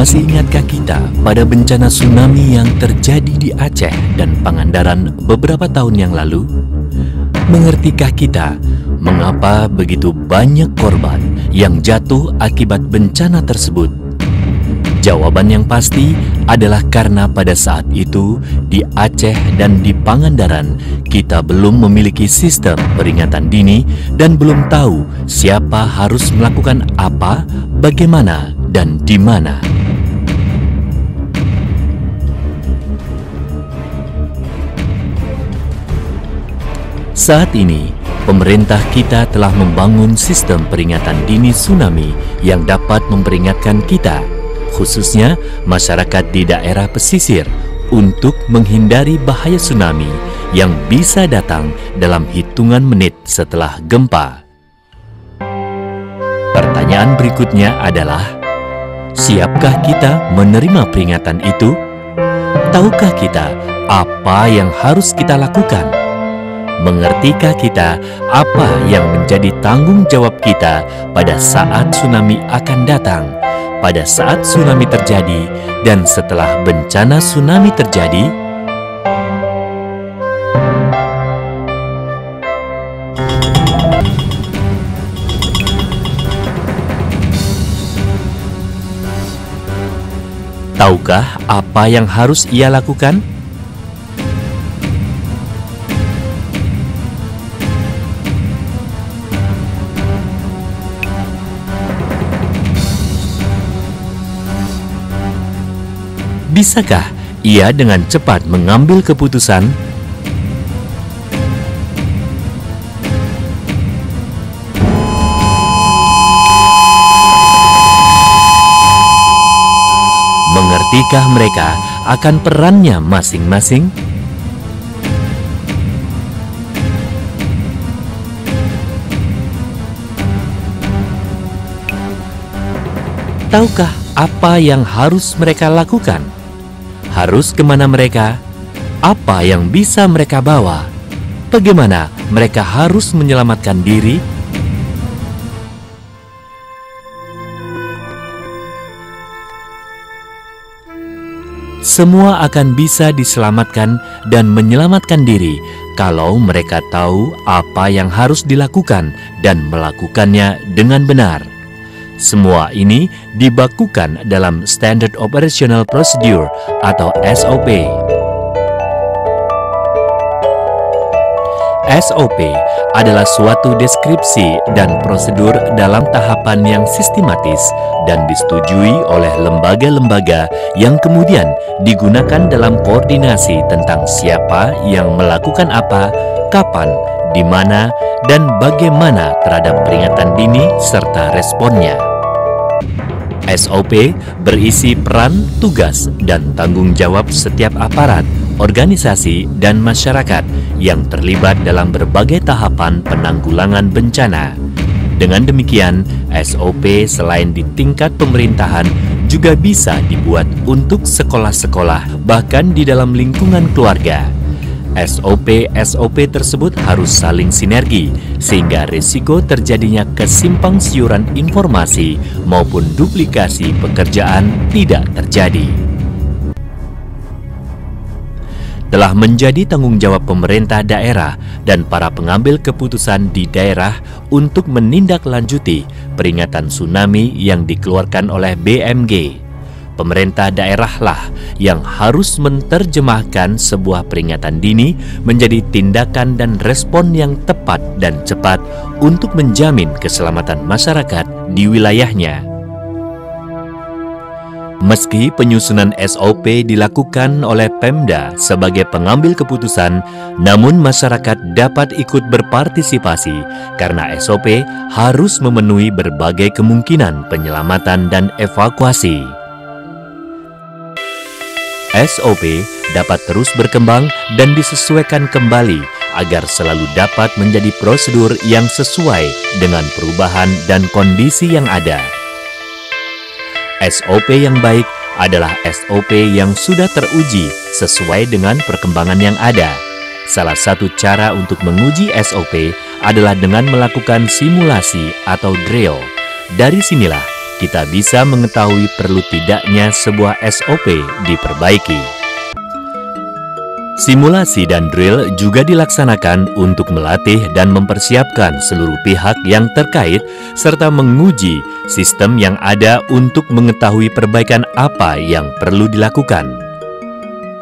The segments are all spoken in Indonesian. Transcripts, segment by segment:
Masih ingatkah kita pada bencana tsunami yang terjadi di Aceh dan Pangandaran beberapa tahun yang lalu? Mengertikah kita mengapa begitu banyak korban yang jatuh akibat bencana tersebut? Jawaban yang pasti adalah karena pada saat itu di Aceh dan di Pangandaran kita belum memiliki sistem peringatan dini dan belum tahu siapa harus melakukan apa, bagaimana, dan di mana. Saat ini, pemerintah kita telah membangun sistem peringatan dini tsunami yang dapat memperingatkan kita, khususnya masyarakat di daerah pesisir, untuk menghindari bahaya tsunami yang bisa datang dalam hitungan menit setelah gempa. Pertanyaan berikutnya adalah, siapkah kita menerima peringatan itu? Tahukah kita apa yang harus kita lakukan? Mengertikah kita apa yang menjadi tanggung jawab kita pada saat tsunami akan datang, pada saat tsunami terjadi, dan setelah bencana tsunami terjadi? Tahukah apa yang harus ia lakukan? Bisakah ia dengan cepat mengambil keputusan? Mengertikah mereka akan perannya masing-masing? Tahukah apa yang harus mereka lakukan? Harus kemana mereka? Apa yang bisa mereka bawa? Bagaimana mereka harus menyelamatkan diri? Semua akan bisa diselamatkan dan menyelamatkan diri kalau mereka tahu apa yang harus dilakukan dan melakukannya dengan benar. Semua ini dibakukan dalam Standard Operational Procedure atau SOP. SOP adalah suatu deskripsi dan prosedur dalam tahapan yang sistematis dan disetujui oleh lembaga-lembaga yang kemudian digunakan dalam koordinasi tentang siapa yang melakukan apa, kapan, di mana, dan bagaimana terhadap peringatan dini serta responnya. SOP berisi peran, tugas, dan tanggung jawab setiap aparat, organisasi, dan masyarakat yang terlibat dalam berbagai tahapan penanggulangan bencana. Dengan demikian, SOP selain di tingkat pemerintahan juga bisa dibuat untuk sekolah-sekolah, bahkan di dalam lingkungan keluarga. SOP tersebut harus saling sinergi, sehingga risiko terjadinya kesimpangsiuran informasi maupun duplikasi pekerjaan tidak terjadi. Telah menjadi tanggung jawab pemerintah daerah dan para pengambil keputusan di daerah untuk menindaklanjuti peringatan tsunami yang dikeluarkan oleh BMG. Pemerintah daerahlah yang harus menerjemahkan sebuah peringatan dini menjadi tindakan dan respon yang tepat dan cepat untuk menjamin keselamatan masyarakat di wilayahnya. Meski penyusunan SOP dilakukan oleh Pemda sebagai pengambil keputusan, namun masyarakat dapat ikut berpartisipasi karena SOP harus memenuhi berbagai kemungkinan penyelamatan dan evakuasi. SOP dapat terus berkembang dan disesuaikan kembali agar selalu dapat menjadi prosedur yang sesuai dengan perubahan dan kondisi yang ada. SOP yang baik adalah SOP yang sudah teruji sesuai dengan perkembangan yang ada. Salah satu cara untuk menguji SOP adalah dengan melakukan simulasi atau drill. Dari sinilah kita bisa mengetahui perlu tidaknya sebuah SOP diperbaiki. Simulasi dan drill juga dilaksanakan untuk melatih dan mempersiapkan seluruh pihak yang terkait serta menguji sistem yang ada untuk mengetahui perbaikan apa yang perlu dilakukan.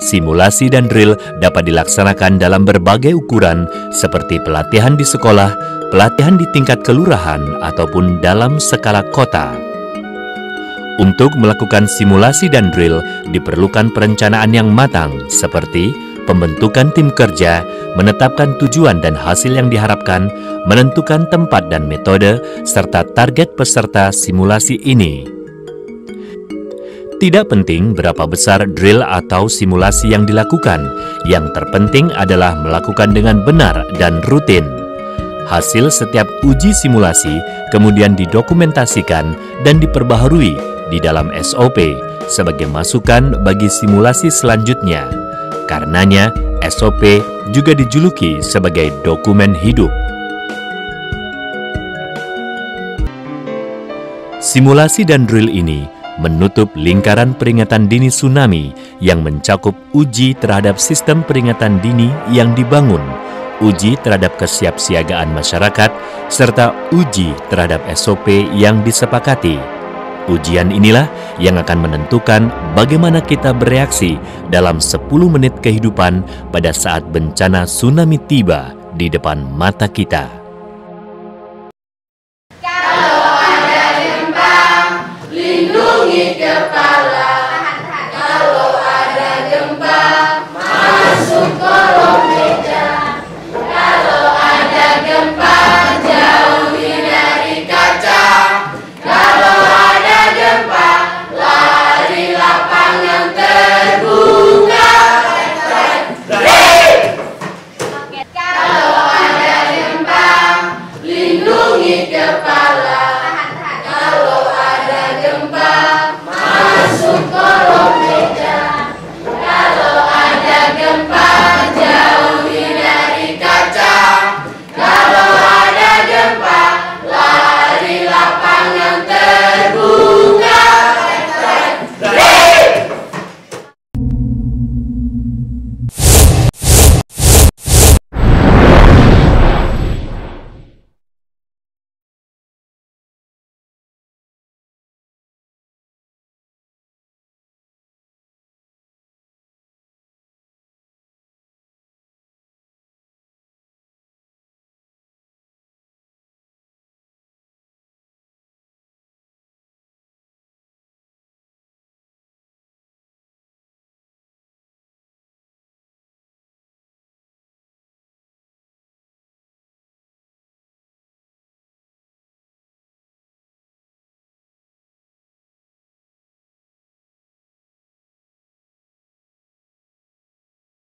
Simulasi dan drill dapat dilaksanakan dalam berbagai ukuran seperti pelatihan di sekolah, pelatihan di tingkat kelurahan, ataupun dalam skala kota. Untuk melakukan simulasi dan drill diperlukan perencanaan yang matang seperti pembentukan tim kerja, menetapkan tujuan dan hasil yang diharapkan, menentukan tempat dan metode, serta target peserta simulasi ini. Tidak penting berapa besar drill atau simulasi yang dilakukan, yang terpenting adalah melakukan dengan benar dan rutin. Hasil setiap uji simulasi kemudian didokumentasikan dan diperbaharui di dalam SOP sebagai masukan bagi simulasi selanjutnya. Karenanya, SOP juga dijuluki sebagai dokumen hidup. Simulasi dan drill ini menutup lingkaran peringatan dini tsunami yang mencakup uji terhadap sistem peringatan dini yang dibangun, uji terhadap kesiapsiagaan masyarakat, serta uji terhadap SOP yang disepakati. Ujian inilah yang akan menentukan bagaimana kita bereaksi dalam 10 menit kehidupan pada saat bencana tsunami tiba di depan mata kita.